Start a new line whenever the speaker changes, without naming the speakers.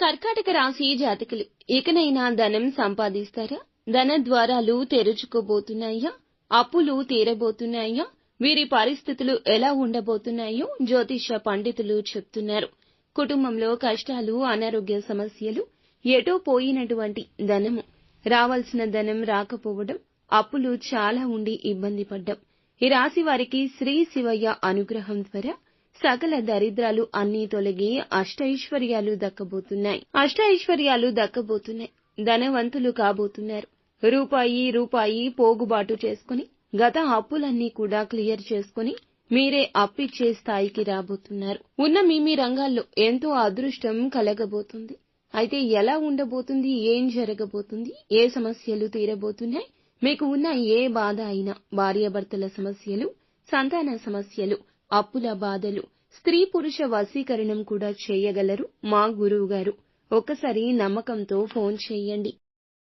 కర్కాటక రాశి జాతకులు ఇకనైనా ధనం సంపాదిస్తారా? ధన ద్వారాలు తెరుచుకోబోతున్నాయా? అప్పులు తీరబోతున్నాయా? వీరి పరిస్థితులు ఎలా ఉండబోతున్నాయో జ్యోతిష పండితులు చెప్తున్నారు. కుటుంబంలో కష్టాలు, అనారోగ్య సమస్యలు, ఎటో పోయినటువంటి ధనము, రావాల్సిన ధనం రాకపోవడం, అప్పులు చాలా ఉండి ఇబ్బంది పడ్డం. ఈ రాశి వారికి శ్రీ శివయ్య అనుగ్రహం ద్వారా సకల దరిద్రాలు అన్నీ తొలగి అష్టైశ్వర్యాలు దక్కబోతున్నాయి. ధనవంతులు కాబోతున్నారు. రూపాయి పోగుబాటు చేసుకుని గత అప్పులన్నీ కూడా క్లియర్ చేసుకుని మీరే అప్పిచ్చే స్థాయికి రాబోతున్నారు. ఉన్న మీ రంగాల్లో ఎంతో అదృష్టం కలగబోతుంది. అయితే ఎలా ఉండబోతుంది? ఏం జరగబోతుంది? ఏ సమస్యలు తీరబోతున్నాయి? మీకు ఉన్న ఏ బాధ అయినా, భార్యాభర్తల సమస్యలు, సంతాన సమస్యలు, అప్పుల బాధలు, స్త్రీ పురుష వశీకరణం కూడా చేయగలరు మా గురువుగారు. ఒక్కసారి నమ్మకంతో ఫోన్ చేయండి.